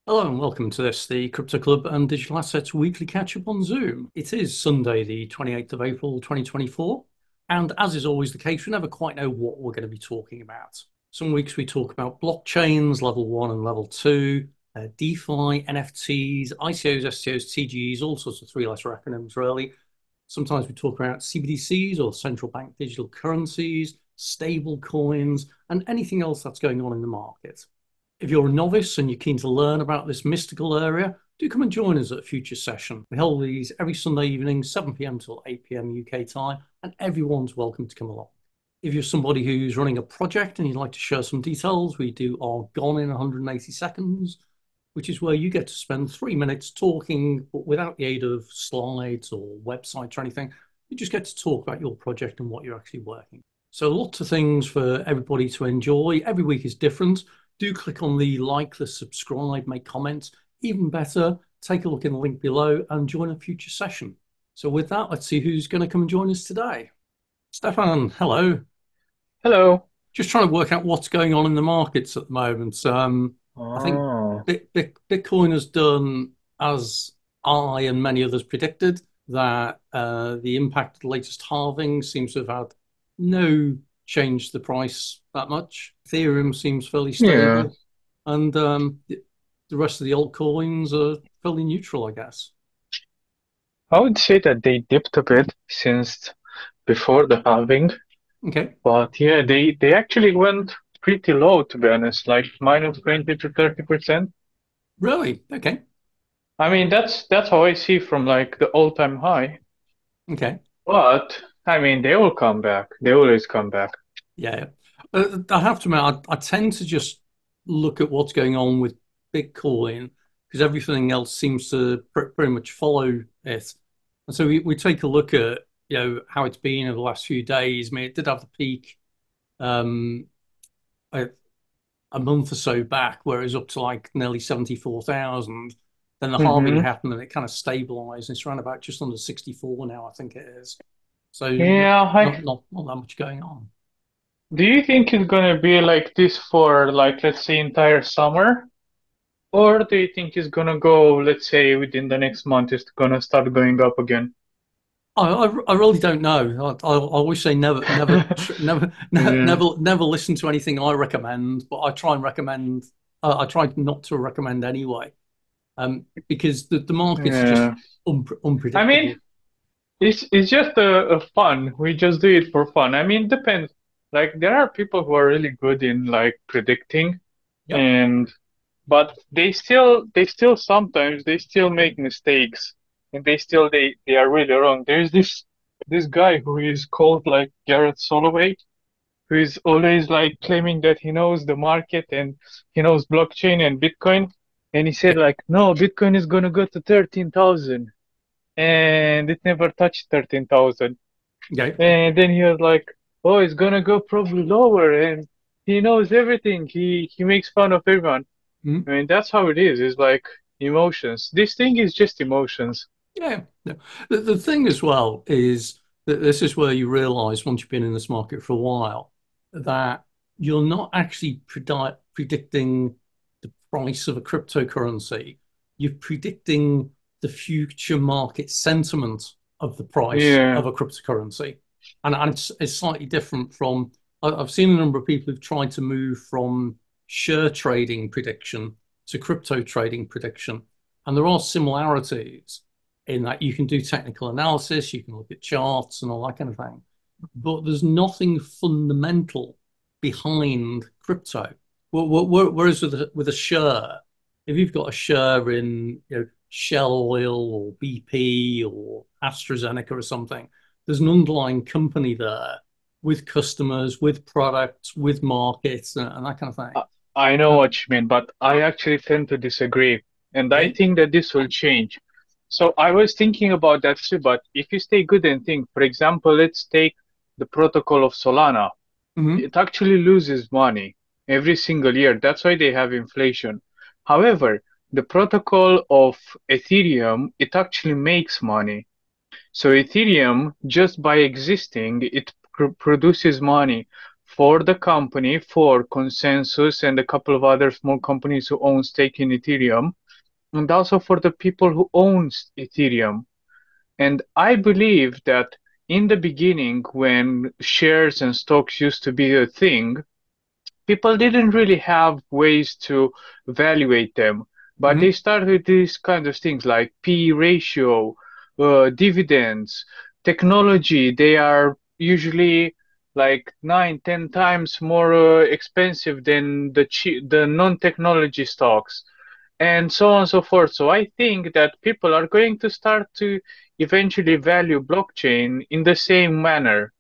Hello and welcome to this, the Crypto Club and Digital Assets Weekly Catch-up on Zoom. It is Sunday, the 28th of April, 2024, and as is always the case, we never quite know what we're going to be talking about. Some weeks we talk about blockchains, level 1 and level 2, DeFi, NFTs, ICOs, STOs, TGEs, all sorts of three-letter acronyms, really. Sometimes we talk about CBDCs or central bank digital currencies, stable coins, and anything else that's going on in the market. If you're a novice and you're keen to learn about this mystical area, do come and join us at a future session. We hold these every Sunday evening, 7 p.m. till 8 p.m. UK time, and everyone's welcome to come along. If you're somebody who's running a project and you'd like to share some details, we do our Gone in 180 Seconds, which is where you get to spend 3 minutes talking, but without the aid of slides or websites or anything. You just get to talk about your project and what you're actually working. So lots of things for everybody to enjoy. Every week is different. Do click on the like, the subscribe, make comments. Even better, take a look in the link below and join a future session. So with that, let's see who's going to come and join us today. Stefan, hello. Hello. Just trying to work out what's going on in the markets at the moment. I think Oh. Bitcoin has done as I and many others predicted, that the impact of the latest halving seems to have had no change to the price that much. Ethereum seems fairly Yeah. stable, and the rest of the altcoins are fairly neutral, I guess. I would say that they dipped a bit since before the halving, Okay, but yeah, they actually went pretty low to be honest, like minus 20 to 30%. really? Okay, I mean, that's how I see from like the all-time high. okay, But I mean, they will come back. They always come back. yeah. I have to admit, I tend to just look at what's going on with Bitcoin because everything else seems to pretty much follow it. And so we take a look at how it's been over the last few days. I mean, it did have the peak um, a, a month or so back where it was up to like nearly 74,000. Then the halving Mm-hmm. happened and it kind of stabilized. It's around about just under 64 now, I think it is. So Yeah, not that much going on. do you think it's gonna be like this for like let's say entire summer? Or do you think it's gonna go, let's say, within the next month, it's gonna start going up again? I really don't know. I always say Yeah, never listen to anything I recommend, but I try and recommend. I try not to recommend anyway, because the markets are just yeah. I mean, unpredictable. it's just a fun. We just do it for fun. I mean, depends. Like there are people who are really good in like predicting, Yep. and but they still sometimes they still make mistakes, and they are really wrong. There's this guy who is called like Garrett Soloway, who is always like claiming that he knows the market and he knows blockchain and Bitcoin. And he said Okay. like, no, Bitcoin is gonna go to 13,000, and it never touched 13,000. Okay. And then he was like, oh, it's gonna go probably lower, and he knows everything. He makes fun of everyone. Mhm. I mean, that's how it is. It's like emotions. This thing is just emotions. Yeah. No. The thing as well is that this is where you realize once you've been in this market for a while that you're not actually predicting the price of a cryptocurrency. You're predicting the future market sentiment of the price Yeah. of a cryptocurrency. And it's slightly different from, I've seen a number of people who've tried to move from share trading prediction to crypto trading prediction. And there are similarities in that you can do technical analysis, you can look at charts and all that kind of thing. But there's nothing fundamental behind crypto. Whereas with a share, if you've got a share in Shell Oil or BP or AstraZeneca or something, there's an underlying company there with customers, with products, with markets, and that kind of thing. I I know Um, what you mean, but I actually tend to disagree. And I okay. think that this will change. So I was thinking about that too, but if you stay good and think, for example, let's take the protocol of Solana. Hmm. It actually loses money every single year. That's why they have inflation. However, the protocol of Ethereum, it actually makes money. So Ethereum, just by existing, it produces money for the company, for Consensus and a couple of other small companies who own stake in Ethereum, and also for the people who owns Ethereum. And I believe that in the beginning, when shares and stocks used to be a thing, people didn't really have ways to evaluate them, but they Mhm. started with these kind of things like P ratio, dividends, technology. They are usually like 9, 10 times more expensive than the non-technology stocks, and so on and so forth. So I think that people are going to start to eventually value blockchain in the same manner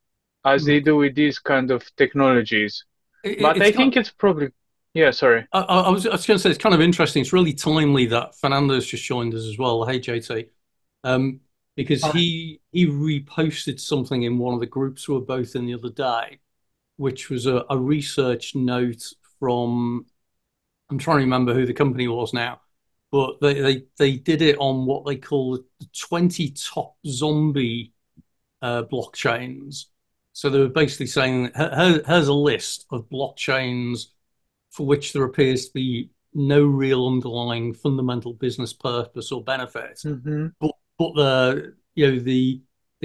as they Mm. do with these kind of technologies. But It's I got. think it's probably, yeah, sorry. I was going to say it's kind of interesting. It's really timely that Fernando's just joined us as well. Hey, JT, um, because Hi. he reposted something in one of the groups we were both in the other day, which was a research note from. I'm trying to remember who the company was now, but they did it on what they call the 20 top zombie blockchains. So they were basically saying, here's a list of blockchains for which there appears to be no real underlying fundamental business purpose or benefit, Mm-hmm. but the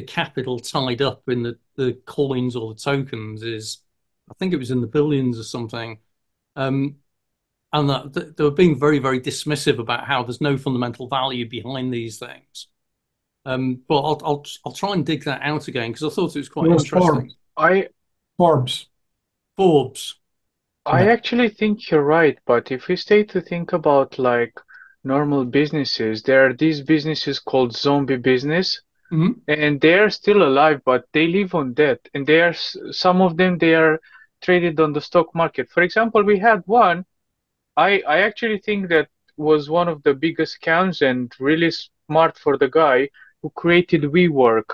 capital tied up in the coins or the tokens is, I think it was in the billions or something. Um, and that they were being very, very dismissive about how there's no fundamental value behind these things. But I'll try and dig that out again because I thought it was It quite was interesting. Forbes. I Forbes. Forbes. I Yeah. actually think you're right, but if we stay to think about like normal businesses, there are these businesses called zombie business, Mhm. and they are still alive, but they live on debt, and they are some of them they are traded on the stock market. For example, we had one. I actually think that was one of the biggest scams and really smart for the guy who created WeWork.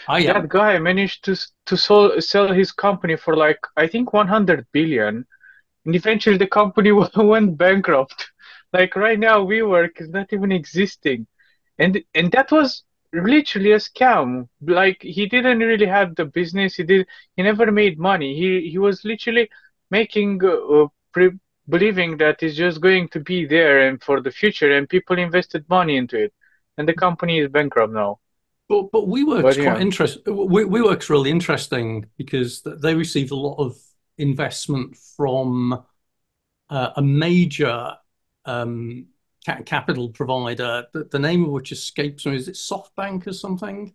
I That am. guy managed to sell his company for like I think 100 billion, and eventually the company went bankrupt. Like right now, WeWork is not even existing, and that was literally a scam. Like he didn't really have the business. He never made money. He was literally making believing that it's just going to be there and for the future, and people invested money into it, and the company is bankrupt now. But WeWork's But quite yeah. interesting. WeWork's really interesting because they received a lot of investment from a major um, capital provider, the name of which escapes me. Is it SoftBank or something?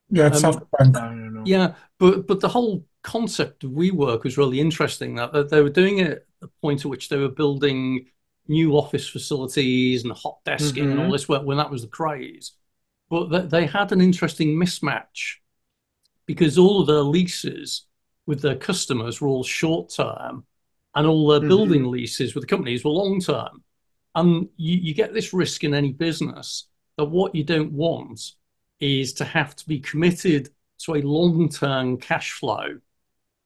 Yeah, it's Um, SoftBank. I don't know. yeah, but the whole concept of WeWork was really interesting. That they were doing it at the point at which they were building new office facilities and hot desking and all Mm-hmm. this when that was the craze. But they had an interesting mismatch because all of their leases with their customers were all short term and all their Mm-hmm. building leases with the companies were long term. And you get this risk in any business that what you don't want is to have to be committed to a long term cash flow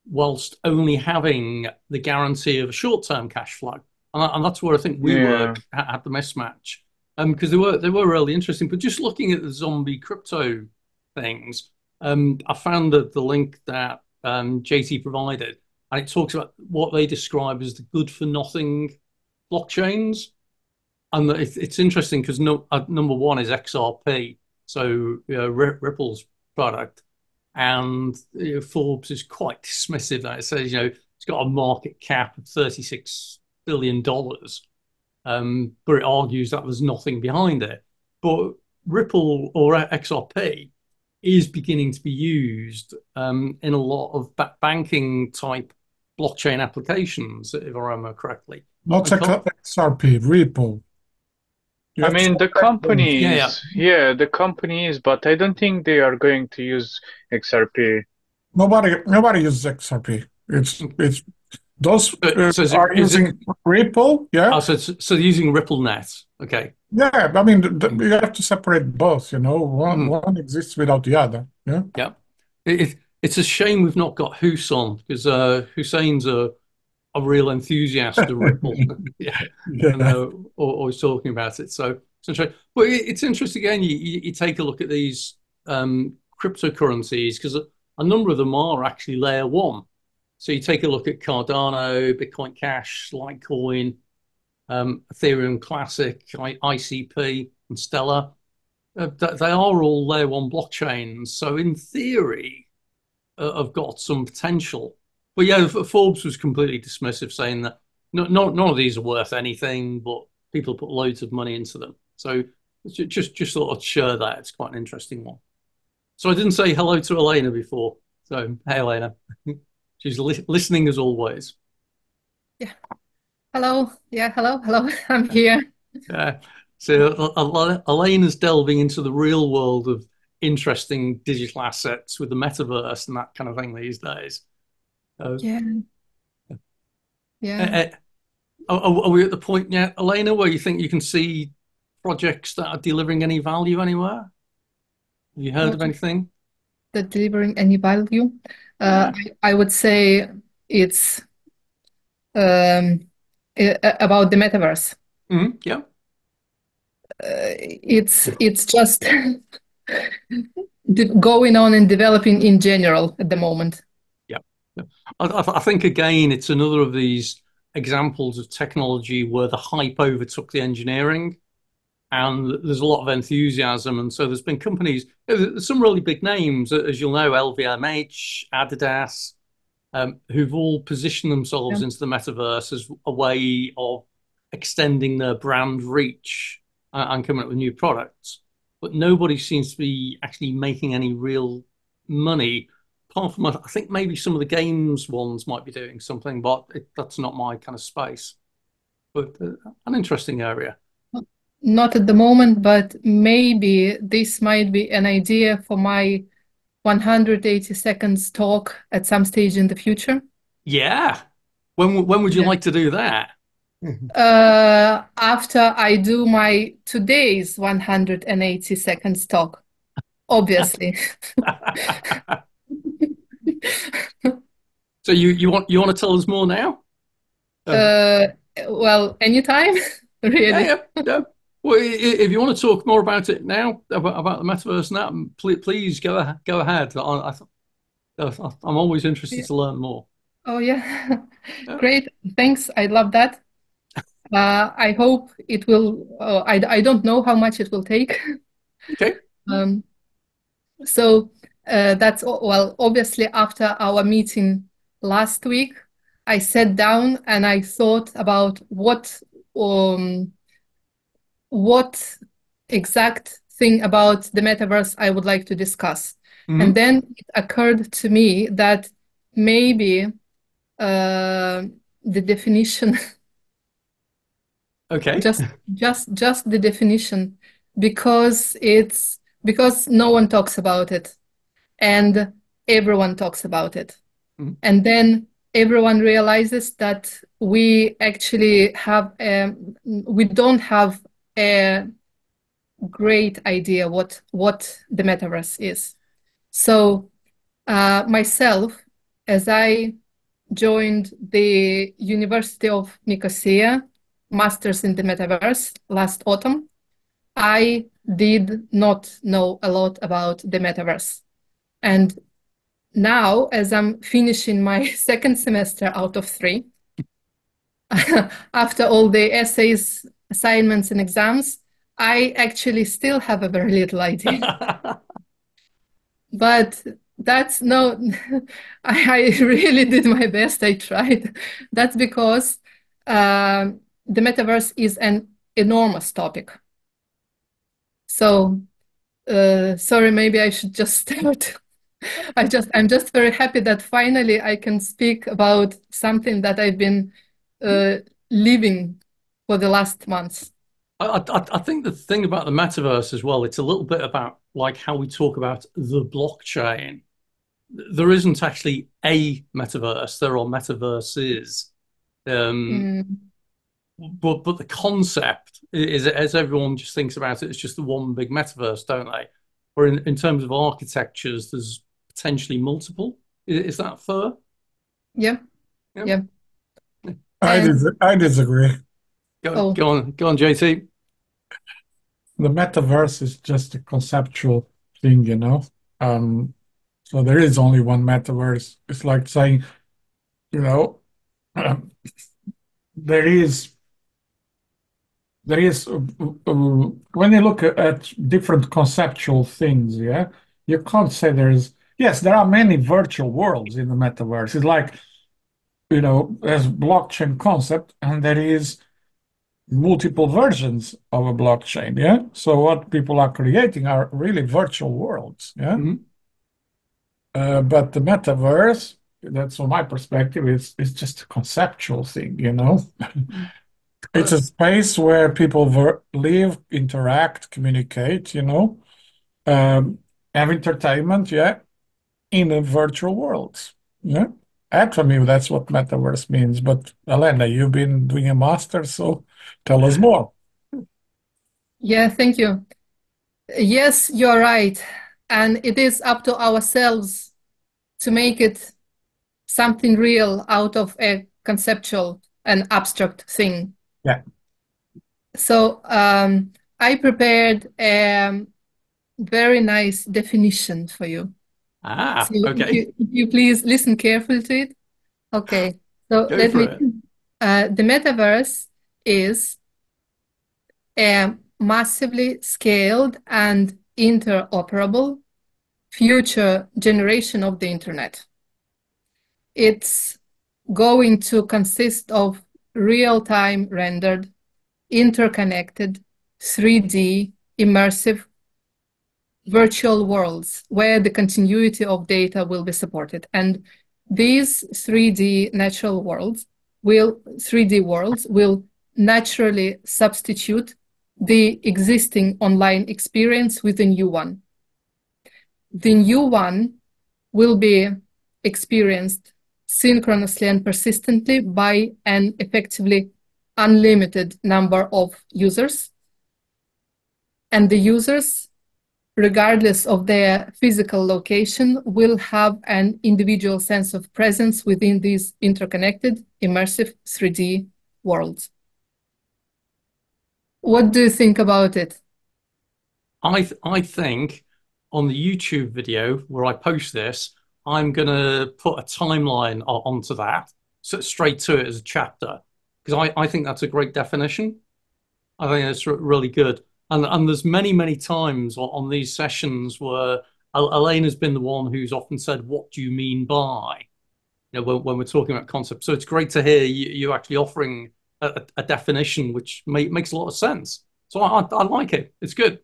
whilst only having the guarantee of a short term cash flow. And that's where I think WeWork Yeah. had the mismatch. Because they were really interesting. But just looking at the zombie crypto things, I found that the link that JT provided, and it talks about what they describe as the good for nothing blockchains. And it's interesting because number one is XRP, so Ripple's product, and Forbes is quite dismissive. That it says it's got a market cap of $36 billion, but it argues that there's nothing behind it. But Ripple or XRP is beginning to be used in a lot of banking type blockchain applications, if I remember correctly. Not And XRP, Ripple. You I have to mean, the separate them. yeah, yeah. companies, yeah, the companies, but I don't think they are going to use XRP. Nobody uses XRP. It's those So are is it? using Ripple. Yeah, Oh, so they're using RippleNet. Okay. yeah. I mean, Mm. you have to separate both. One Mhm. one exists without the other. Yeah, Yeah. It's a shame we've not got Hus on because Hussein's a real enthusiast of Ripple. Yeah. And yeah. always talking about it. So it's interesting. But it's interesting again. You take a look at these cryptocurrencies because a number of them are actually layer one. So you take a look at Cardano, Bitcoin Cash, Litecoin, Ethereum Classic, ICP, and Stellar. They are all layer one blockchains. So in theory, have got some potential. But yeah, Forbes was completely dismissive, saying that none of these are worth anything, but people put loads of money into them. So just thought I'd share that. It's quite an interesting one. So I didn't say hello to Elena before. So hey, Elena, she's listening as always. Yeah. Hello. Yeah. Hello. Hello. I'm here. Yeah. So Elena's delving into the real world of interesting digital assets with the metaverse and that kind of thing these days. Yeah. Uh, are we at the point yet, Elena, where you think you can see projects that are delivering any value anywhere? Have you heard of anything? That delivering any value? Yeah. I would say it's about the metaverse. Yeah. It's just going on and developing in general at the moment. Yeah. I think, again, it's another of these examples of technology where the hype overtook the engineering and there's a lot of enthusiasm. And so there's been companies, there's some really big names, as you'll know, LVMH, Adidas, who've all positioned themselves into the metaverse as a way of extending their brand reach and coming up with new products. But nobody seems to be actually making any real money. Apart from, I think maybe some of the games ones might be doing something, but that's not my kind of space. But an interesting area. Not at the moment, but maybe this might be an idea for my 180 seconds talk at some stage in the future. Yeah. When would you like to do that? After I do my today's 180 seconds talk, obviously. So you want to tell us more now? Well, anytime, really. Yeah. Well, if you want to talk more about it now, about the metaverse now, please go ahead. I'm always interested to learn more. Oh, yeah. Great. Thanks. I love that. I hope it will, I don't know how much it will take. Okay. So that's, well, obviously after our meeting last week, I sat down and I thought about what exact thing about the metaverse I would like to discuss. And then it occurred to me that maybe the definition Okay. just the definition, because no one talks about it and everyone talks about it. And then everyone realizes that we actually have we don't have a great idea what the metaverse is. So myself, as I joined the University of Nicosia Masters in the Metaverse last autumn, I did not know a lot about the metaverse. And now, as I'm finishing my second semester out of 3, after all the essays, assignments, and exams, I actually still have a very little idea. But that's no, I really did my best. I tried. That's because the metaverse is an enormous topic. So, sorry, maybe I should just start. I'm just very happy that finally I can speak about something that I've been living for the last months. I think the thing about the metaverse as well, it's a little bit about like how we talk about the blockchain. There isn't actually a metaverse. There are metaverses. But the concept is, as everyone just thinks about it, it's just the one big metaverse, don't they? Or in terms of architectures, there's potentially multiple. Is that fair? Yeah. I disagree. Go on, JT. The metaverse is just a conceptual thing. So there is only one metaverse. It's like saying you know, there is when you look at different conceptual things, yeah, you can't say yes, there are many virtual worlds in the metaverse. It's like, there's blockchain concept and there is multiple versions of a blockchain, yeah? So what people are creating are really virtual worlds, yeah? But the metaverse, that's from my perspective, is just a conceptual thing, It's a space where people live, interact, communicate, have entertainment, yeah, in a virtual world. Yeah. And for me, that's what metaverse means. But Elena, you've been doing a master, so tell us more. Yeah, thank you. Yes, you're right. And it is up to ourselves to make it something real out of a conceptual and abstract thing. Yeah. So I prepared a very nice definition for you. So Okay. if you please listen carefully to it. Okay. So Go for it. The metaverse is a massively scaled and interoperable future generation of the internet. It's going to consist of real-time rendered, interconnected, 3D, immersive virtual worlds where the continuity of data will be supported. And these 3D worlds will naturally substitute the existing online experience with a new one. The new one will be experienced synchronously and persistently by an effectively unlimited number of users. And the users, regardless of their physical location, will have an individual sense of presence within these interconnected, immersive 3D worlds. What do you think about it? I think on the YouTube video where I post this, I'm gonna put a timeline onto that, so straight to it as a chapter, because I think that's a great definition. I think it's really good. And there's many times on these sessions where Elena's been the one who's often said, "What do you mean by?" When we're talking about concepts. So it's great to hear you actually offering a definition which makes a lot of sense. So I like it. It's good.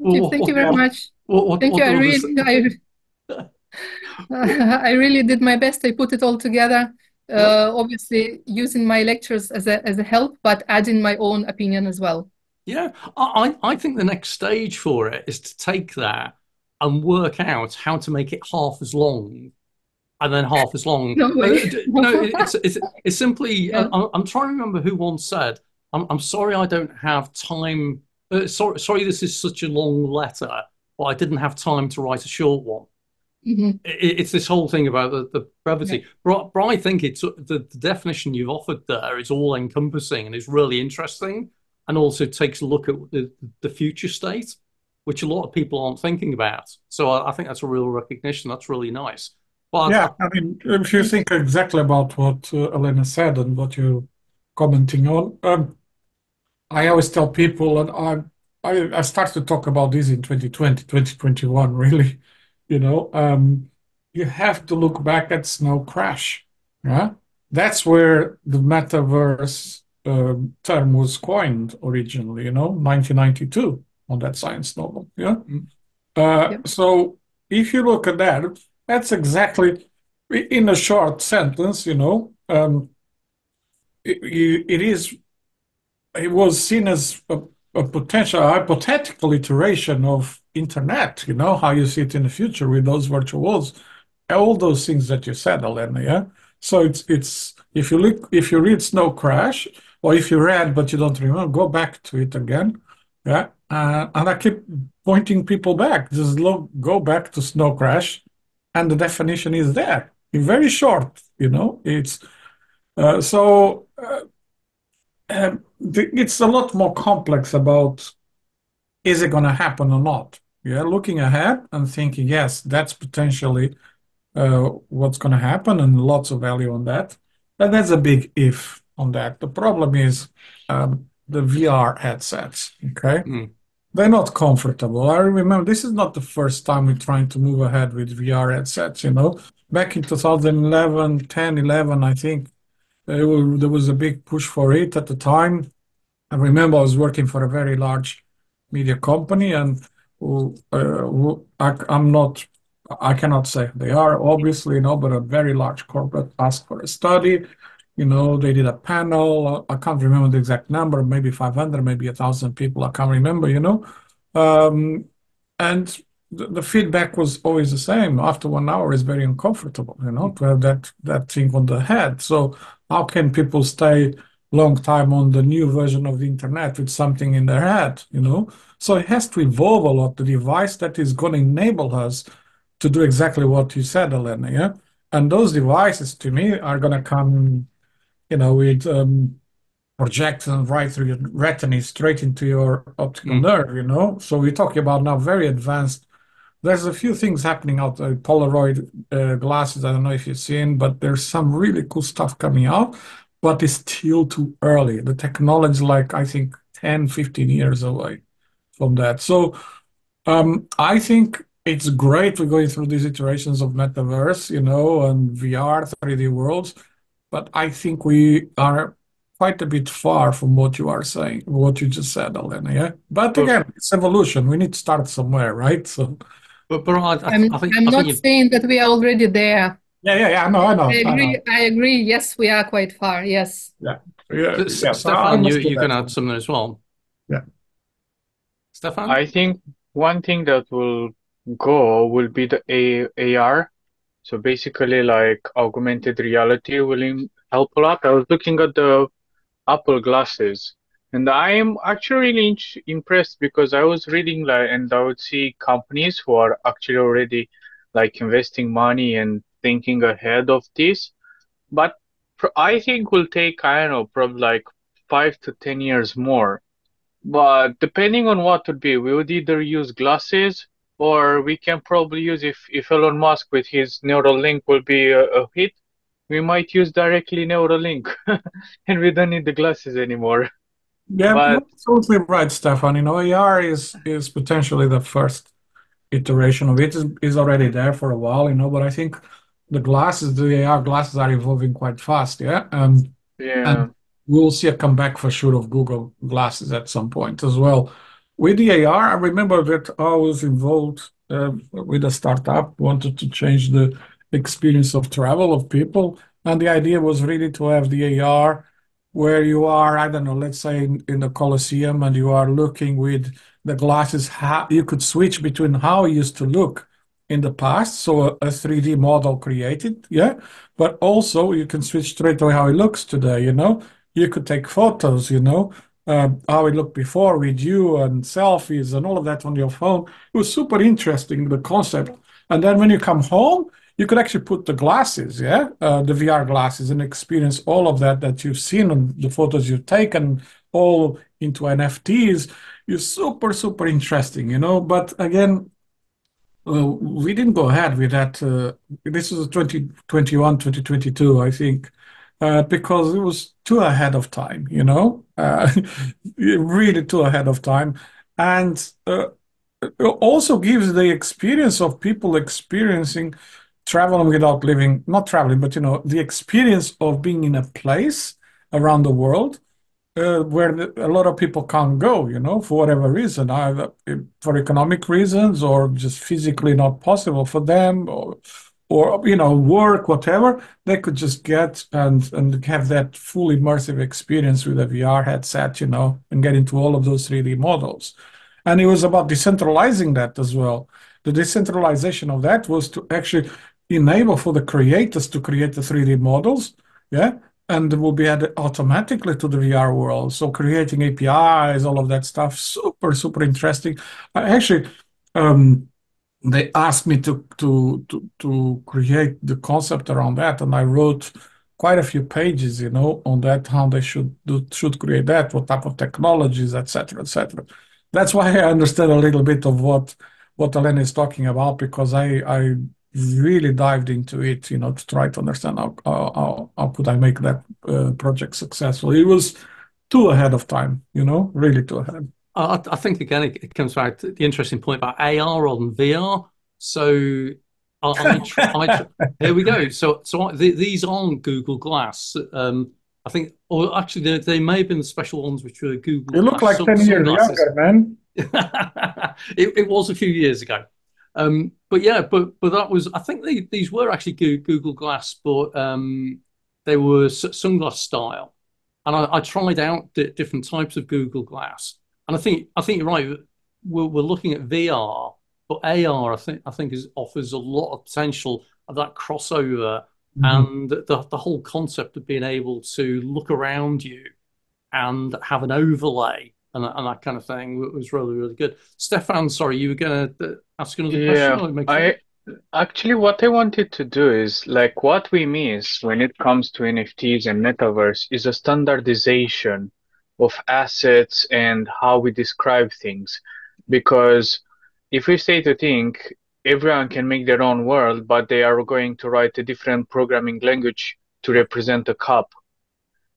Thank you very much. Thank you. I really did my best. I put it all together. Obviously, using my lectures as a help, but adding my own opinion as well. Yeah, I think the next stage for it is to take that and work out how to make it half as long and then half as long. No way. No, it's simply. Yeah. I'm trying to remember who once said, "I'm sorry, I don't have time. Sorry, this is such a long letter, but I didn't have time to write a short one." It's this whole thing about the brevity. Yeah. But I think it's the definition you've offered there is all encompassing and is really interesting, and also takes a look at the future state, which a lot of people aren't thinking about. So I think that's a real recognition. That's really nice. But yeah, I mean, if you think exactly about what Elena said and what you're commenting on, I always tell people, and I started to talk about this in 2020, 2021, really, you have to look back at Snow Crash. Yeah, that's where the metaverse term was coined originally, 1992 on that science novel. Yeah. So if you look at that, that's exactly, in a short sentence, it was seen as a potential hypothetical iteration of internet, how you see it in the future with those virtual worlds, all those things that you said, Elena, yeah? So it's if you read Snow Crash, or if you read but you don't remember, go back to it again, yeah? And I keep pointing people back, just go back to Snow Crash, and the definition is there, in very short, it's it's a lot more complex about, is it going to happen or not? Yeah, looking ahead and thinking, yes, that's potentially what's going to happen and lots of value on that. And that's a big if on that. The problem is the VR headsets, okay? Mm. They're not comfortable. I remember this is not the first time we're trying to move ahead with VR headsets, you know. Back in 2011, 10, 11, I think there was a big push for it at the time. I remember I was working for a very large media company, and I'm not, I cannot say they are obviously, you know, but a very large corporate asked for a study. You know, they did a panel. I can't remember the exact number, maybe 500, maybe 1,000 people. I can't remember, you know. Um, and the feedback was always the same. After 1 hour, it's very uncomfortable, you know, to have that thing on the head. So how can people stay long time on the new version of the internet with something in their head, you know? So it has to evolve a lot, the device that is going to enable us to do exactly what you said, Elena, yeah? And those devices, to me, are going to come, you know, with projection right through your retina straight into your optical nerve, you know? So we're talking about now very advanced. There's a few things happening out there, Polaroid glasses. I don't know if you've seen, but there's some really cool stuff coming out, but it's still too early. The technology, like I think 10, 15 years away from that. So I think it's great we're going through these iterations of metaverse, you know, and VR, 3D worlds, but I think we are quite a bit far from what you are saying, what you just said, Elena, yeah? But But again, it's evolution. We need to start somewhere, right? So but I'm I think not you saying that we are already there. yeah. I know, I know, I I know. agree. I agree. Yes, we are quite far. Yes. Yeah, yeah, yes, I Stefan, understood you can that add one. something as well. Yeah, Stefan? I think one thing that will go will be the AR. So basically, like augmented reality will help a lot. I was looking at the Apple glasses, and I am actually really impressed because I was reading like, and I would see companies who are actually already like investing money and thinking ahead of this. But I think will take, I don't know, probably like 5 to 10 years more. But depending on what would be, we would either use glasses or we can probably use if Elon Musk with his Neuralink will be a hit, we might use directly Neuralink and we don't need the glasses anymore. yeah, you're But absolutely right, Stefan. You know, AR is potentially the first iteration of it is already there for a while, you know, but I think the AR glasses are evolving quite fast, yeah. And yeah, we'll see a comeback for sure of Google glasses at some point as well. With the AR, I remember that I was involved with a startup, wanted to change the experience of travel of people. And the idea was really to have the AR where you are, I don't know, let's say in the Colosseum and you are looking with the glasses, how you could switch between how it used to look in the past, so a 3D model created, yeah, but also you can switch straight away how it looks today, you know. You could take photos, you know, how it looked before with you and selfies and all of that on your phone. It was super interesting, the concept. And then when you come home, you could actually put the glasses, yeah, the VR glasses, and experience all of that you've seen on the photos you've taken, all into NFTs. It's super, super interesting, you know. But again, we didn't go ahead with that. This was 2021, 2022, I think, because it was too ahead of time, you know, really too ahead of time. And it also gives the experience of people experiencing traveling without living, not traveling, but, you know, the experience of being in a place around the world where a lot of people can't go, you know, for whatever reason, either for economic reasons or just physically not possible for them, or you know, work, whatever. They could just get and have that full immersive experience with a VR headset, you know, and get into all of those 3D models. And it was about decentralizing that as well. The decentralization of that was to actually enable for the creators to create the 3D models, yeah, and it will be added automatically to the VR world. So creating APIs, all of that stuff, super, super interesting. I actually, um, they asked me to create the concept around that, and I wrote quite a few pages, you know, on that, how they should create that, what type of technologies, etc., etc. That's why I understand a little bit of what Elena is talking about, because really dived into it, to try to understand how could I make that project successful. It was too ahead of time, really too ahead. I think again it comes back to the interesting point about AR on VR. So here we go. These aren't Google Glass. I think, or actually, they may have been the special ones which were Google You look Glass like 10 years sunglasses. younger, man. It was a few years ago. But yeah, but that was, I think these were actually Google Glass, but they were sunglass style. And I tried out different types of Google Glass, and I think you're right. We're looking at VR, but AR I think offers a lot of potential of that crossover, and the whole concept of being able to look around you and have an overlay and that kind of thing was really, really good. Stefan, sorry, you were going to ask another question? Yeah, actually what I wanted to do is like what we miss when it comes to NFTs and metaverse is a standardization of assets and how we describe things. Because if we say to think everyone can make their own world, but they are going to write a different programming language to represent a cup,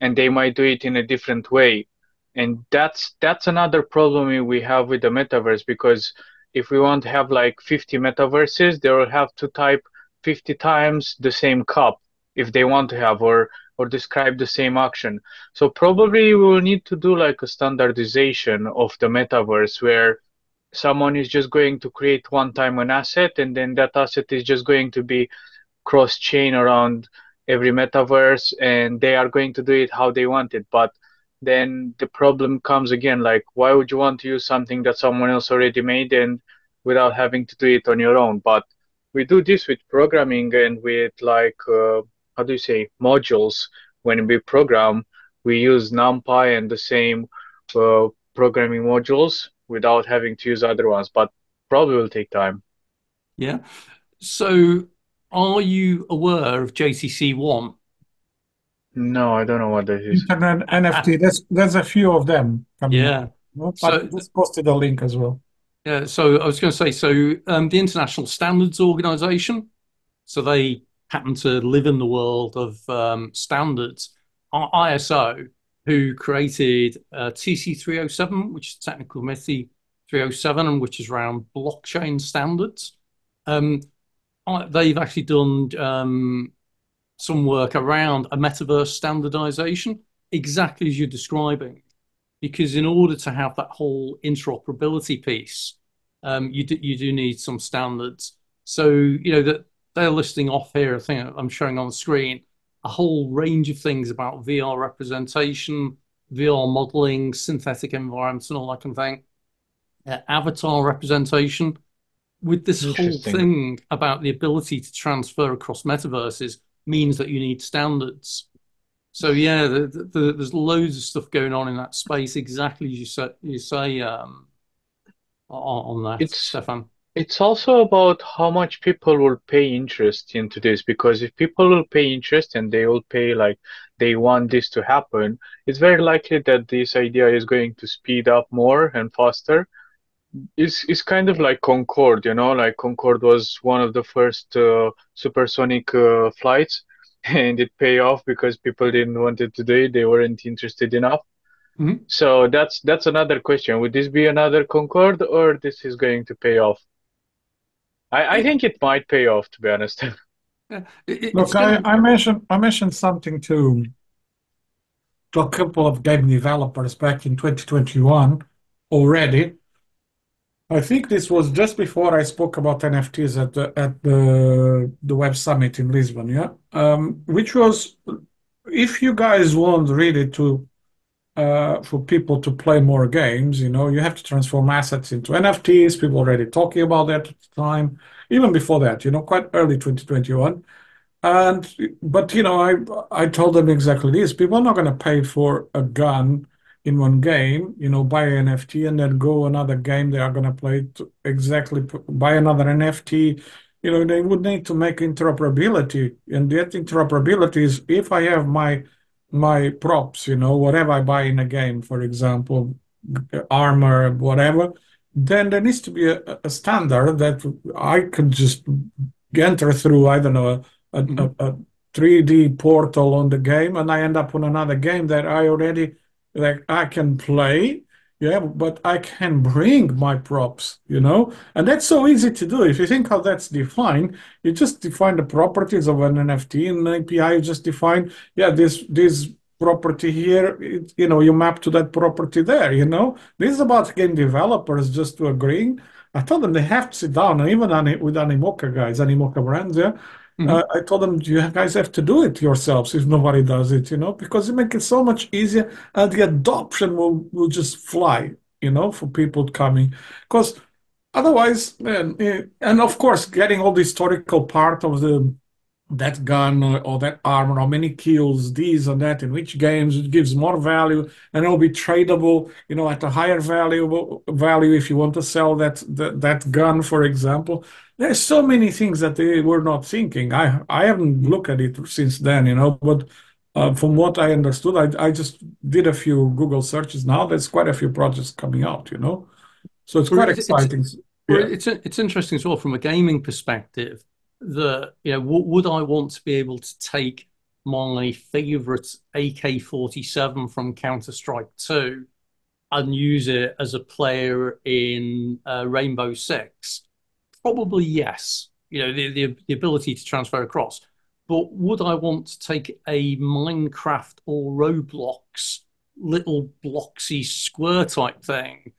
and they might do it in a different way. And that's another problem we have with the metaverse, because if we want to have like 50 metaverses, they will have to type 50 times the same cup if they want to have, or describe the same action. So probably we will need to do like a standardization of the metaverse where someone is just going to create one time an asset, and then that asset is just going to be cross-chain around every metaverse, and they are going to do it how they want it. But then the problem comes again, like why would you want to use something that someone else already made and without having to do it on your own? But we do this with programming and with like how do you say, modules. When we program, we use NumPy and the same programming modules without having to use other ones, but probably will take time. Yeah. So are you aware of JTC1? No, I don't know what that is. Internet NFT, there's a few of them coming Yeah. up. But So just posted a link as well. yeah, so I was going to say, the International Standards Organization, so they happen to live in the world of standards. ISO, who created TC 307, which is Technical Committee 307, and which is around blockchain standards. They've actually done some work around a metaverse standardization, exactly as you're describing, because in order to have that whole interoperability piece, you do need some standards. So that they're listing off here. I think I'm showing on the screen a whole range of things about VR representation, VR modeling, synthetic environments, and all that kind of thing. Avatar representation, with this whole thing about the ability to transfer across metaverses means that you need standards. So yeah, there's loads of stuff going on in that space, exactly as you say on that, Stefan. It's also about how much people will pay interest into this, because if people will pay interest and they will pay like they want this to happen, it's very likely that this idea is going to speed up more and faster. It's kind of like Concorde, like Concorde was one of the first supersonic flights, and it paid off because people didn't want it to do it. They weren't interested enough. Mm-hmm. So that's another question. Would this be another Concorde, or this is going to pay off? I think it might pay off, to be honest. Look, I mentioned something to a couple of game developers back in 2021 already. I think this was just before I spoke about NFTs at the Web Summit in Lisbon, yeah. Which was, if you guys want really to for people to play more games, you have to transform assets into NFTs. People already talking about that at the time, even before that, quite early 2021. But I told them exactly this. People are not going to pay for a gun in one game, buy an NFT and then go another game they are going to play exactly, buy another NFT. They would need to make interoperability, and that interoperability is if I have my props, whatever I buy in a game, for example, armor, whatever, then there needs to be a standard that I could just enter through, I don't know, Mhm. a 3D portal on the game, and I end up on another game that I already like I can play. Yeah, but I can bring my props, and that's so easy to do. If you think how that's defined, you just define the properties of an NFT in an API. You just define, yeah, this property here, you map to that property there. This is about game developers just to agreeing. I told them they have to sit down, and even with Animoca guys, Animoca brands, yeah. Mhm. I told them, you guys have to do it yourselves if nobody does it, because it makes it so much easier, and the adoption will just fly, for people coming. Because otherwise, man, and of course, getting all the historical part of that gun or that armor, how many kills, these and that, in which games it gives more value, and it'll be tradable, at a higher value if you want to sell that gun, for example. There's so many things that they were not thinking. I haven't looked at it since then, but from what I understood, I just did a few Google searches now. There's quite a few projects coming out, so it's Well, quite exciting. Yeah. it's interesting as well from a gaming perspective that would I want to be able to take my favorite AK-47 from Counter-Strike 2 and use it as a player in Rainbow Six? Probably yes. The ability to transfer across. But would I want to take a Minecraft or Roblox little blocksy square type thing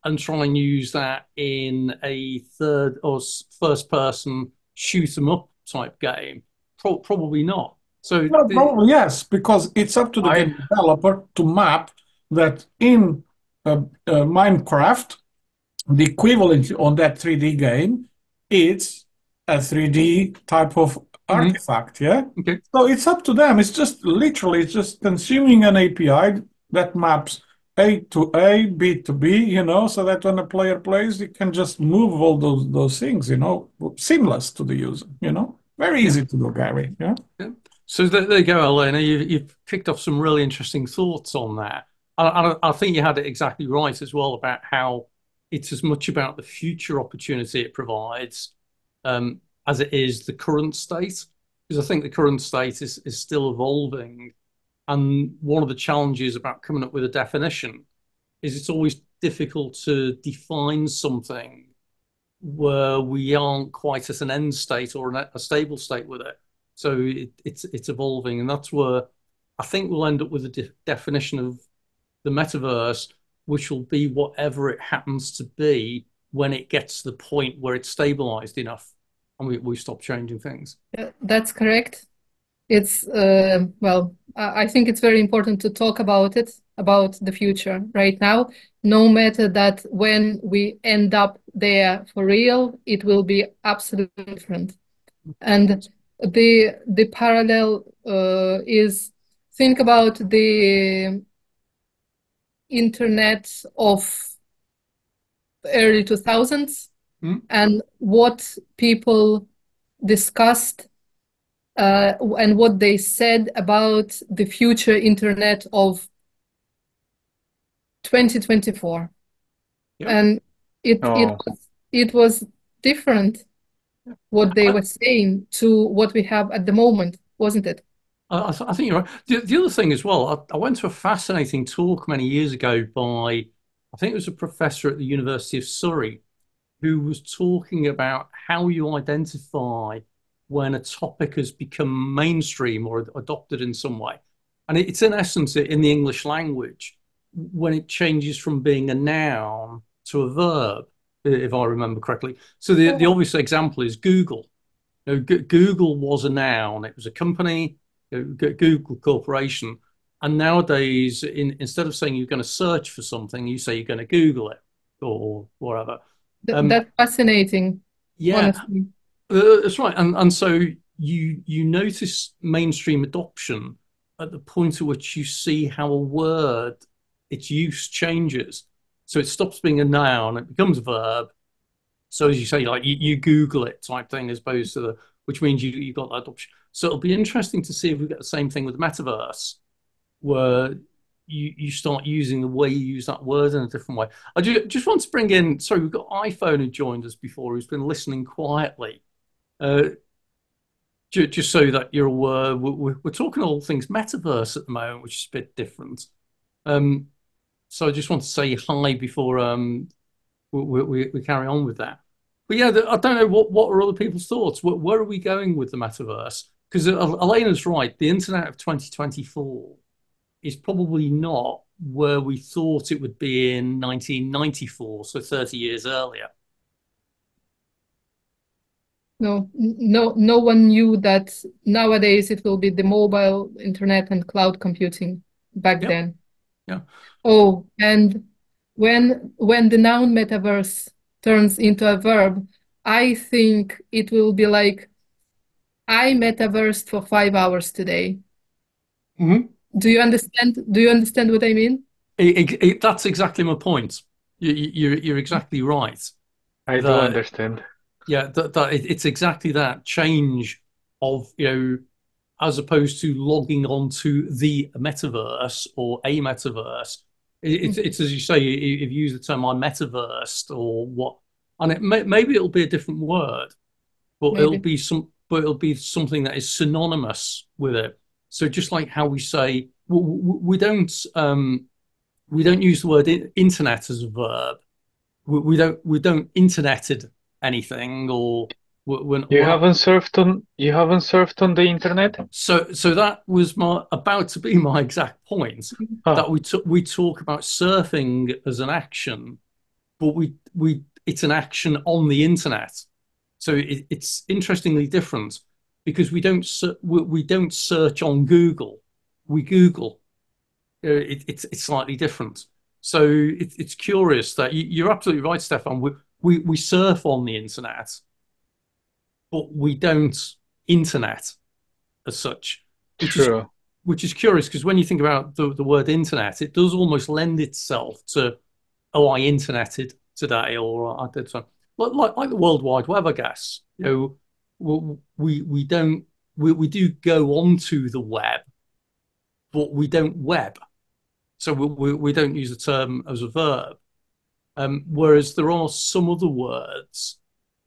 and try and use that in a third or first person shoot 'em up type game? Probably not. So Well, probably yes, because it's up to the I game developer to map that in Minecraft, the equivalent on that 3D game, it's a 3D type of mhm, artifact, yeah? okay. So it's up to them. It's just literally, it's just consuming an API that maps A to A, B to B, so that when a player plays, you can just move all those things, seamless to the user, Very Yeah. easy to do, Gary, yeah? Yeah. So there you go, Elena. You've kicked off some really interesting thoughts on that. I think you had it exactly right as well about how it's as much about the future opportunity it provides as it is the current state. Because I think the current state is still evolving. And one of the challenges about coming up with a definition is it's always difficult to define something where we aren't quite at an end state or a stable state with it. So it's evolving, and that's where I think we'll end up with a definition of the metaverse, which will be whatever it happens to be when it gets to the point where it's stabilized enough and we stop changing things. Yeah, that's correct. It's well, I think it's very important to talk about it, about the future right now, no matter that when we end up there for real, it will be absolutely different. And the parallel is think about the internet of early 2000s Mm. and what people discussed and what they said about the future internet of 2024. Yep. And it it oh was it was different what they I, were saying to what we have at the moment, wasn't it? I think you're right. The other thing as well, I went to a fascinating talk many years ago by, I think it was a professor at the University of Surrey, who was talking about how you identify when a topic has become mainstream or adopted in some way. And it's in essence in the English language when it changes from being a noun to a verb, if I remember correctly. So the obvious example is Google. Google was a noun, it was a company, Google Corporation. And nowadays, instead of saying you're going to search for something, you say you're going to Google it or whatever. That's fascinating, Yeah, honestly. that's right. And so you notice mainstream adoption at the point at which you see how a word, its use changes. So it stops being a noun, it becomes a verb. So as you say, like you Google it type thing, as opposed to which means you got that adoption. So it'll be interesting to see if we get the same thing with the metaverse, where you start using the way you use that word in a different way. I just want to bring in, sorry, we've got iPhone who joined us before, who's been listening quietly. Uh, just so that you're aware, we're talking all things metaverse at the moment, which is a bit different. So I just want to say hi before we carry on with that. But yeah, I don't know what are other people's thoughts. Where are we going with the metaverse? Because Elena's right. The internet of 2024 is probably not where we thought it would be in 1994, so 30 years earlier. No one knew that nowadays it will be the mobile internet and cloud computing back then. Yeah. Oh, and when the noun metaverse turns into a verb, I think it will be like, I metaversed for 5 hours today. Mm-hmm. Do you understand what I mean? That's exactly my point. You're exactly right. I do understand. Yeah, it's exactly that change of, as opposed to logging onto the metaverse or a metaverse. It's as you say, if you use the term "I metaversed" or what, and maybe it'll be a different word, but Maybe. it'll be something that is synonymous with it. So just like how we say, we don't use the word internet as a verb. We don't interneted anything, or you haven't surfed on the internet. So that was about to be my exact point. That we talk about surfing as an action, but it's an action on the internet. So it's interestingly different because we don't search on Google. We Google. It's slightly different. So it's curious that you're absolutely right, Stefan. We surf on the internet, but we don't internet as such, which is curious because when you think about the word internet, it does almost lend itself to, oh, I interneted today, or I did something like the World Wide Web, I guess. We don't we do go onto the web, but we don't web. So we don't use the term as a verb. Whereas there are some other words,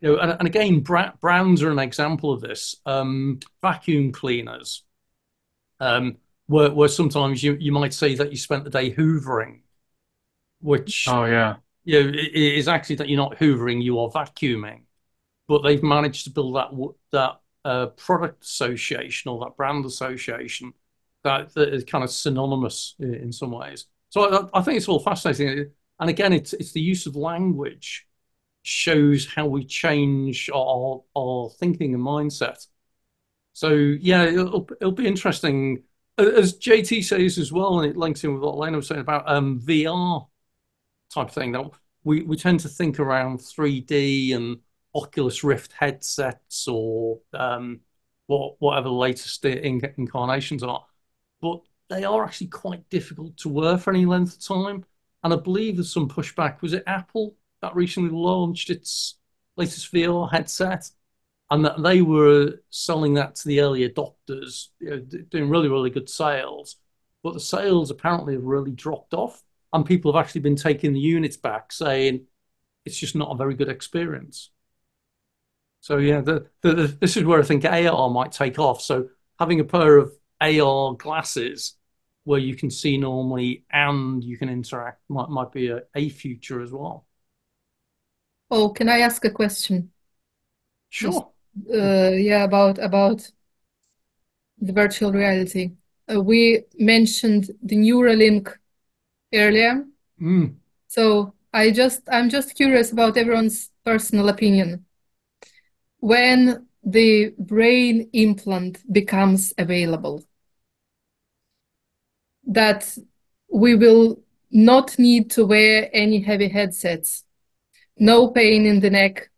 and again, brands are an example of this. Vacuum cleaners, where sometimes you might say that you spent the day hoovering, which it is actually that you're not hoovering, you are vacuuming. But they've managed to build that product association or that brand association that is kind of synonymous in some ways. So I think it's all fascinating. And again, it's the use of language shows how we change our thinking and mindset. So yeah, it'll be interesting. As JT says as well, and it links in with what Elena was saying about VR type thing, that we tend to think around 3D and Oculus Rift headsets or whatever the latest incarnations are. But they are actually quite difficult to wear for any length of time. And I believe there's some pushback. Was it Apple that recently launched its latest VR headset? And that they were selling that to the early adopters, doing really, really good sales. But the sales apparently have really dropped off. And people have actually been taking the units back, saying it's just not a very good experience. So yeah, this is where I think AR might take off. So having a pair of AR glasses where you can see normally and you can interact might be a future as well. Oh, can I ask a question? Sure. Yeah, about the virtual reality. We mentioned the Neuralink earlier. So I'm just curious about everyone's personal opinion. When the brain implant becomes available, that we will not need to wear any heavy headsets, no pain in the neck,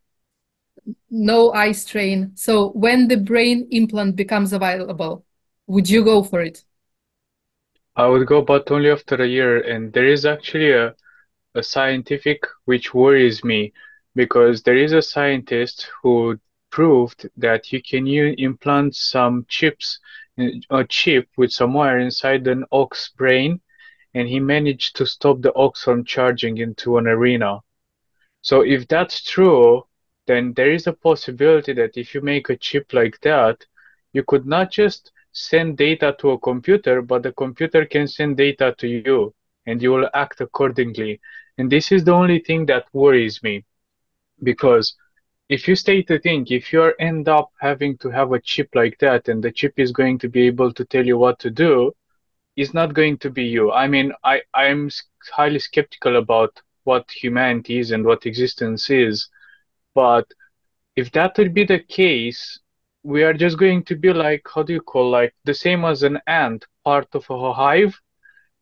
no eye strain. So when the brain implant becomes available, would you go for it? I would go, but only after a year. And there is actually a scientific which worries me, because there is a scientist who proved that you can implant some chips, a chip with some wire inside an ox brain, and he managed to stop the ox from charging into an arena. So if that's true, then there is a possibility that if you make a chip like that, you could not just send data to a computer, but the computer can send data to you and you will act accordingly. And this is the only thing that worries me, because if you stay to think, if you end up having to have a chip like that and the chip is going to be able to tell you what to do, it's not going to be you. I mean, I'm highly skeptical about what humanity is and what existence is, but if that would be the case, we are just going to be like, how do you call, like the same as an ant, part of a hive,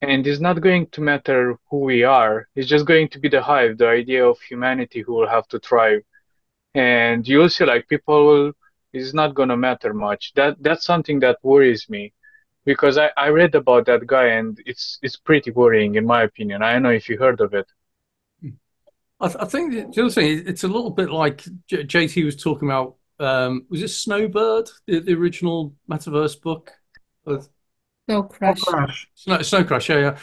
and it's not going to matter who we are. It's just going to be the hive, the idea of humanity who will have to thrive. And you'll see like people will, it's not gonna matter much. That's something that worries me because I read about that guy and it's pretty worrying in my opinion. I don't know if you heard of it. I think the other thing, it's a little bit like JT was talking about. Was it Snowbird, the original Metaverse book? No Oh, crash. crash. Snow Crash, yeah, yeah.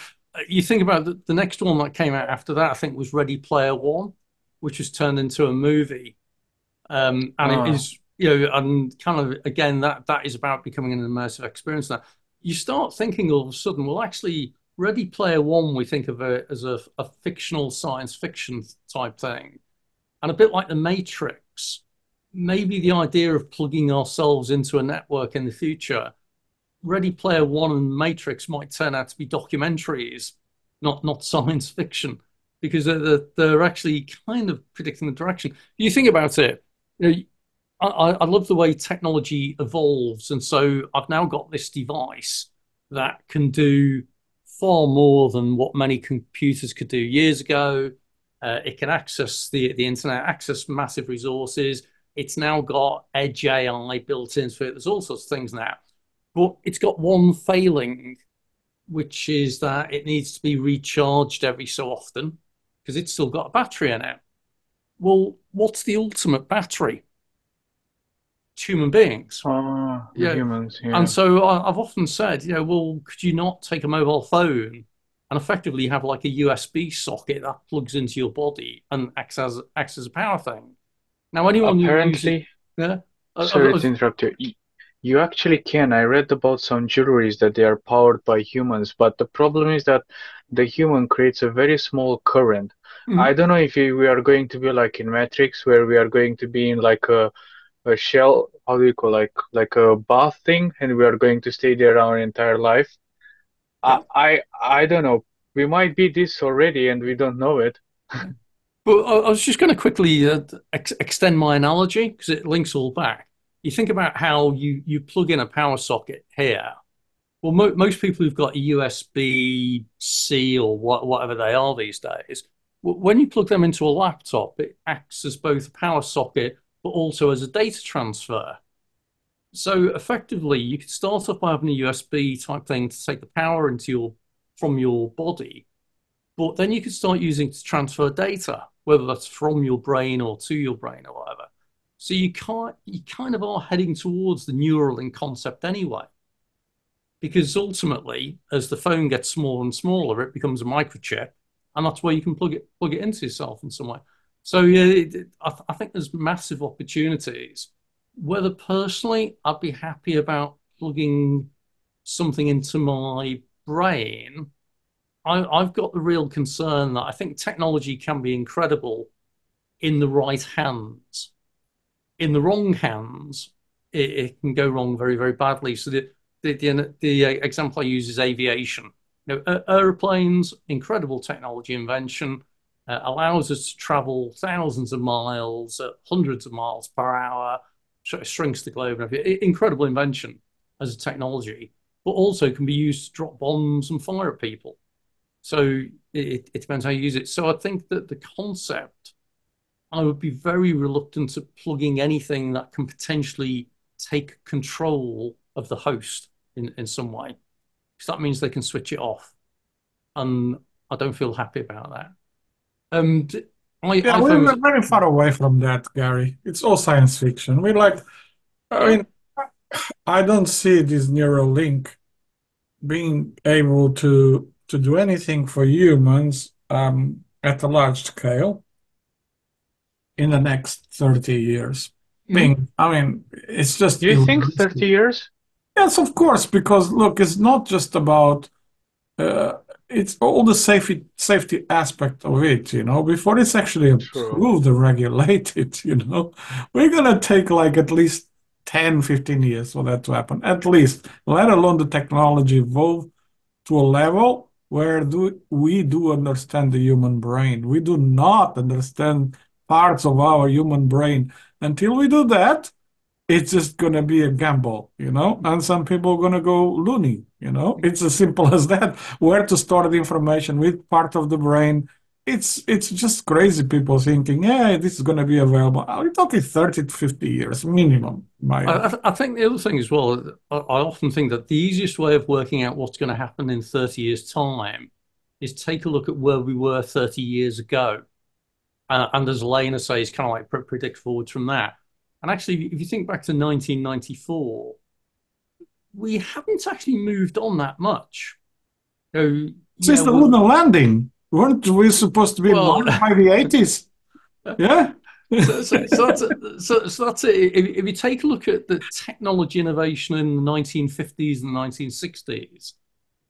You think about the next one that came out after that, I think was Ready Player One, which was turned into a movie. And it is, and kind of again that is about becoming an immersive experience. Now you start thinking all of a sudden, well, actually, Ready Player One, we think of it as a fictional science fiction type thing, and a bit like the Matrix. Maybe the idea of plugging ourselves into a network in the future, Ready Player One and Matrix might turn out to be documentaries, not science fiction, because they're actually kind of predicting the direction. You think about it, I love the way technology evolves, and so I've now got this device that can do far more than what many computers could do years ago. It can access the internet, access massive resources. It's now got edge AI built into it. There's all sorts of things now. But it's got one failing, which is that it needs to be recharged every so often because it's still got a battery in it. Well, what's the ultimate battery? It's human beings. Humans, yeah. And so I've often said, well, could you not take a mobile phone and effectively have like a USB socket that plugs into your body and acts as a power thing? Now, anyone Apparently, who uses, sorry to interrupt you. You actually can. I read about some jewelries that they are powered by humans, but the problem is that the human creates a very small current. I don't know if we are going to be like in Matrix, where we are going to be in like a shell, how do you call, like a bath thing, and we are going to stay there our entire life. Yeah. I don't know. We might be this already and we don't know it. But I was just going to quickly extend my analogy because it links all back. You think about how you plug in a power socket here. Well, most people who've got a USB-C or whatever they are these days, when you plug them into a laptop, it acts as both a power socket but also as a data transfer. So effectively, you could start off by having a USB type thing to take the power from your body, but then you could start using it to transfer data, whether that's from your brain or to your brain or whatever. So you kind of are heading towards the Neuralink concept anyway, because ultimately, as the phone gets smaller and smaller, it becomes a microchip, and that's where you can plug it into yourself in some way. So yeah, I think there's massive opportunities. Whether personally I'd be happy about plugging something into my brain, I've got the real concern that I think technology can be incredible in the right hands. In the wrong hands, it can go wrong very, very badly. So the example I use is aviation. Airplanes, incredible technology invention, allows us to travel thousands of miles, hundreds of miles per hour, shrinks the globe. Incredible invention as a technology, but also can be used to drop bombs and fire at people. So it depends how you use it. So I think that the concept, I would be very reluctant to plugging anything that can potentially take control of the host in some way, because that means they can switch it off. And I don't feel happy about that. We're very far away from that, Gary. It's all science fiction. I don't see this Neuralink being able to do anything for humans at a large scale. in the next 30 years. I mean, it's just. Do you think 30 years? Yes, of course, because look, it's not just about it's all the safety aspect of it, before it's actually approved and regulated, we're gonna take like at least 10, 15 years for that to happen, at least, let alone the technology evolve to a level where we do understand the human brain. We do not understand parts of our human brain. Until we do that, it's just going to be a gamble, and some people are going to go loony, It's as simple as that. Where to store the information, with part of the brain. It's just crazy people thinking, yeah, this is going to be available. We're talking 30 to 50 years minimum. I think the other thing as well, I often think that the easiest way of working out what's going to happen in 30 years' time is take a look at where we were 30 years ago. And as Elena says, kind of like predict forwards from that. And actually, if you think back to 1994, we haven't actually moved on that much. Since the lunar landing, weren't we supposed to be born by the 80s? Yeah. So that's it. If you take a look at the technology innovation in the 1950s and 1960s,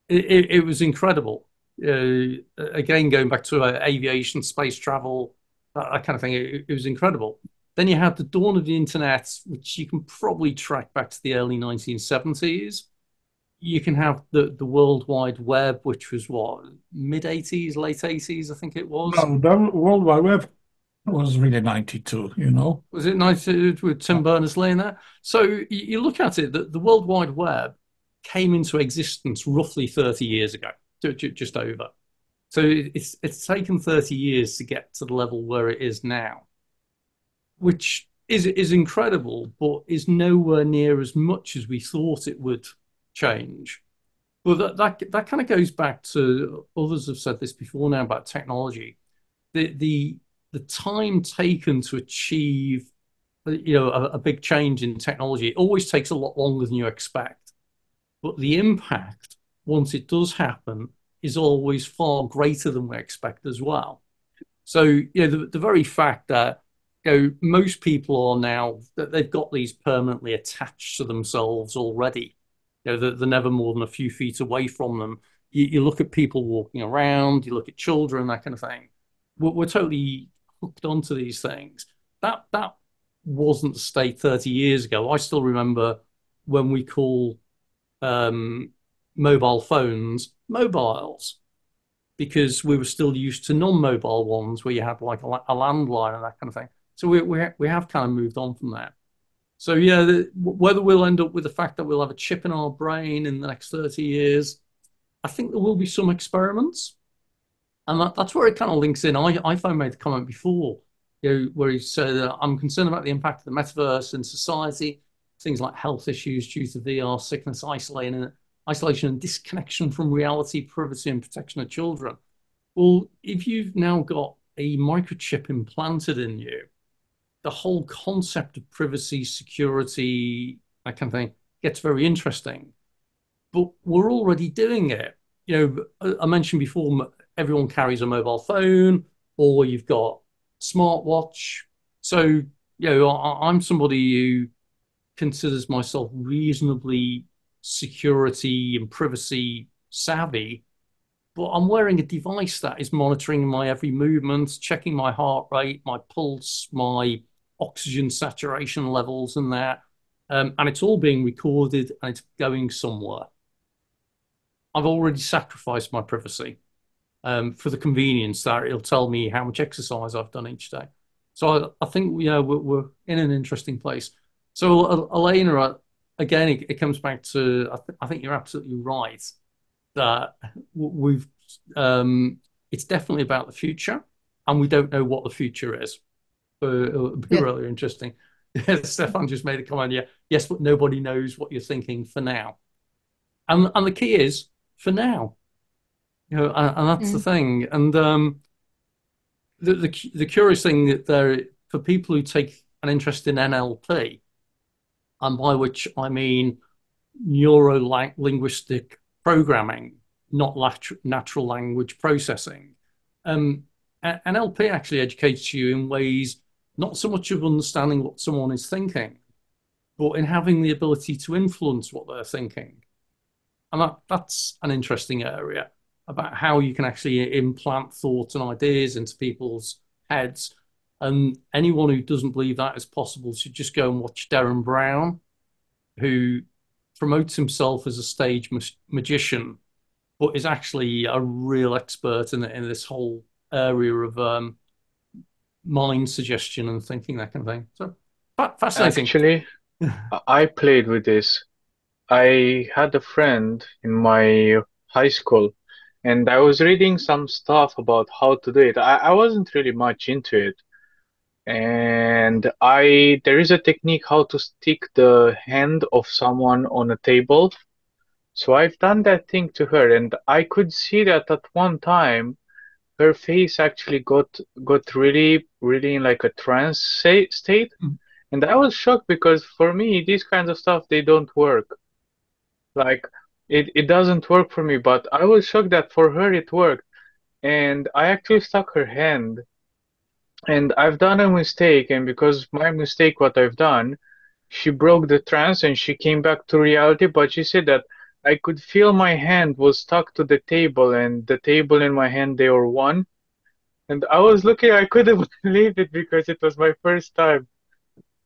it was incredible. Again, going back to aviation, space travel, that kind of thing, it was incredible. Then you had the dawn of the internet, which you can probably track back to the early 1970s. You can have the World Wide Web, which was what, mid-80s, late 80s, I think it was. No, the World Wide Web was really 92, Was it 92 with Tim Berners-Lee in there? So you look at it, the World Wide Web came into existence roughly 30 years ago, just over. So it's taken 30 years to get to the level where it is now, which is incredible, but is nowhere near as much as we thought it would change. But that kind of goes back to, others have said this before now about technology. The time taken to achieve a big change in technology, it always takes a lot longer than you expect. But the impact, once it does happen, is always far greater than we expect as well. So the very fact that most people are now, that they've got these permanently attached to themselves already. They're never more than a few feet away from them. You look at people walking around, you look at children, that kind of thing. We're totally hooked onto these things. That wasn't the state 30 years ago. I still remember when we call mobile phones mobiles, because we were still used to non-mobile ones where you had like a landline and that kind of thing. So we have kind of moved on from that. So whether we'll end up with the fact that we'll have a chip in our brain in the next 30 years, I think there will be some experiments. And that's where it kind of links in. iPhone made the comment before, where he said, I'm concerned about the impact of the metaverse in society, things like health issues due to VR, sickness, isolation and disconnection from reality, privacy and protection of children. Well, if you've now got a microchip implanted in you, the whole concept of privacy, security, that kind of thing gets very interesting. But we're already doing it. I mentioned before, everyone carries a mobile phone, or you've got smartwatch. So, I'm somebody who considers myself reasonably security and privacy savvy, but I'm wearing a device that is monitoring my every movement, checking my heart rate, my pulse, my oxygen saturation levels and that. And it's all being recorded and it's going somewhere. I've already sacrificed my privacy for the convenience that it'll tell me how much exercise I've done each day. So I think we're in an interesting place. So Elena, again, it comes back to, I think you're absolutely right that it's definitely about the future, and we don't know what the future is. It'll be really interesting. Stefan just made a comment. Yes, but nobody knows what you're thinking for now, and the key is for now. And that's the thing. And the curious thing that for people who take an interest in NLP, and by which I mean neuro-linguistic programming, not natural language processing. NLP actually educates you in ways not so much of understanding what someone is thinking, but in having the ability to influence what they're thinking. And that's an interesting area about how you can actually implant thoughts and ideas into people's heads. And anyone who doesn't believe that is possible should just go and watch Darren Brown, who promotes himself as a stage magician, but is actually a real expert in this whole area of mind suggestion and thinking, that kind of thing. So fascinating. Actually, I played with this. I had a friend in my high school, and I was reading some stuff about how to do it. I wasn't really much into it. And there is a technique how to stick the hand of someone on a table. So I've done that thing to her, and I could see that at one time her face actually got really in like a trance state. And I was shocked because for me, these kinds of stuff, they don't work. Like it doesn't work for me, but I was shocked that for her it worked. And I actually stuck her hand. And I've done a mistake, and because my mistake, what I've done, she broke the trance and she came back to reality. But she said that I could feel my hand was stuck to the table, and the table and my hand, they were one. And I was looking, I couldn't believe it because it was my first time.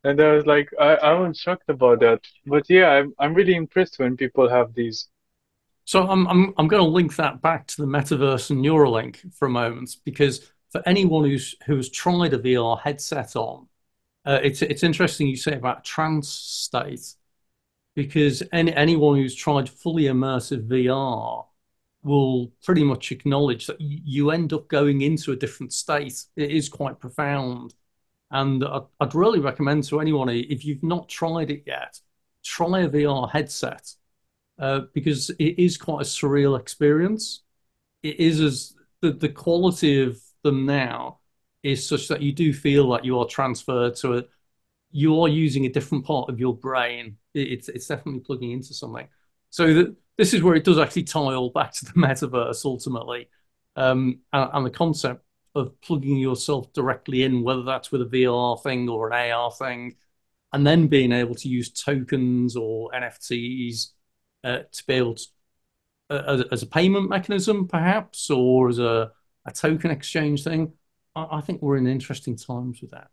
And I was like, I was shocked about that. But yeah, I'm really impressed when people have these. So I'm going to link that back to the metaverse and Neuralink for a moment, because for anyone who's tried a VR headset on, it's interesting you say about trance state, because anyone who's tried fully immersive VR will pretty much acknowledge that you end up going into a different state. It is quite profound. And I'd really recommend to anyone, if you've not tried it yet, try a VR headset, because it is quite a surreal experience. It is as the quality of them now is such that you do feel like you are transferred to it. You are using a different part of your brain. It's definitely plugging into something. So this is where it does actually tie all back to the metaverse ultimately, and the concept of plugging yourself directly in, whether that's with a VR thing or an AR thing, and then being able to use tokens or NFTs to be able to, as a payment mechanism, perhaps, or as a token exchange thing. I think we're in interesting times with that.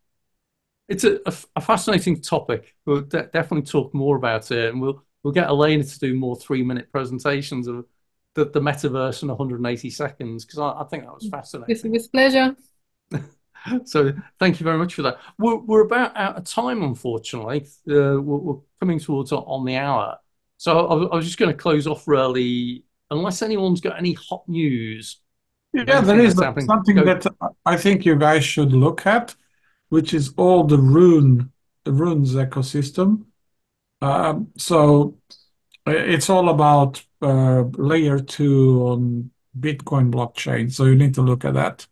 It's a fascinating topic. We'll definitely talk more about it, and we'll get Elena to do more 3-minute presentations of the metaverse in 180 seconds, because I think that was fascinating. With pleasure. So thank you very much for that. We're about out of time, unfortunately. We're coming towards on the hour. So I was just going to close off really, unless anyone's got any hot news. Yeah, there is something that I think you guys should look at, which is all the runes ecosystem. So it's all about layer 2 on Bitcoin blockchain. So you need to look at that.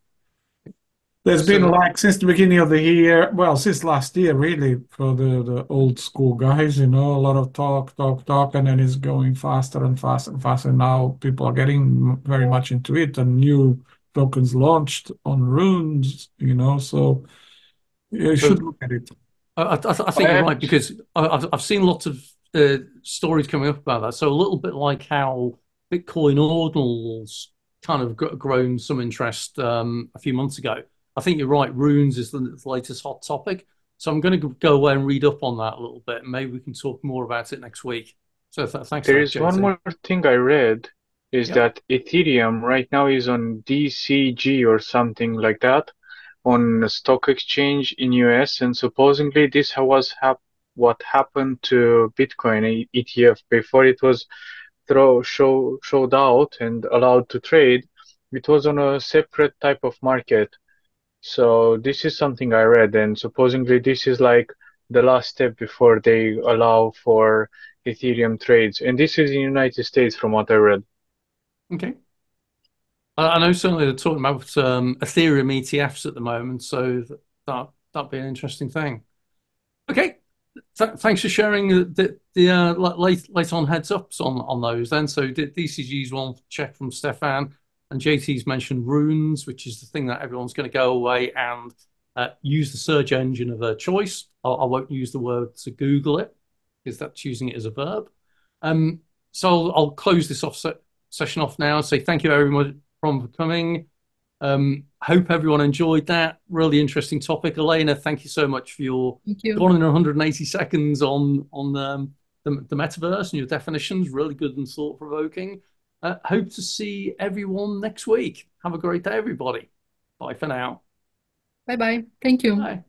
There's been like since the beginning of the year, well, since last year, really, for the old school guys, a lot of talk, and then it's going faster and faster and faster. Now people are getting very much into it, and new tokens launched on runes, so you should look at it. I think you're right, because I've seen lots of stories coming up about that. So a little bit like how Bitcoin ordinals kind of grown some interest a few months ago. I think you're right. Runes is the latest hot topic. So I'm going to go away and read up on that a little bit, and maybe we can talk more about it next week. So thanks. There is one more thing I read, is that Ethereum right now is on DCG or something like that, on a stock exchange in US, and supposedly this was what happened to Bitcoin ETF before it was showed out and allowed to trade. It was on a separate type of market. So this is something I read, and supposedly this is like the last step before they allow for Ethereum trades. And this is in the United States from what I read. Okay. I know certainly they're talking about Ethereum ETFs at the moment, so that'd be an interesting thing. Okay. Thanks for sharing the late on heads ups on those then. So DCG's one check from Stefan, and JT's mentioned runes, which is the thing that everyone's going to go away and use the search engine of a choice. I won't use the word to Google it because that's using it as a verb. So I'll close this session off now and say thank you everyone for coming. Hope everyone enjoyed that. Really interesting topic. Elena, thank you so much for your gone in 180 seconds on the metaverse and your definitions. Really good and thought-provoking. Hope to see everyone next week. Have a great day, everybody. Bye for now. Bye-bye. Thank you. Bye.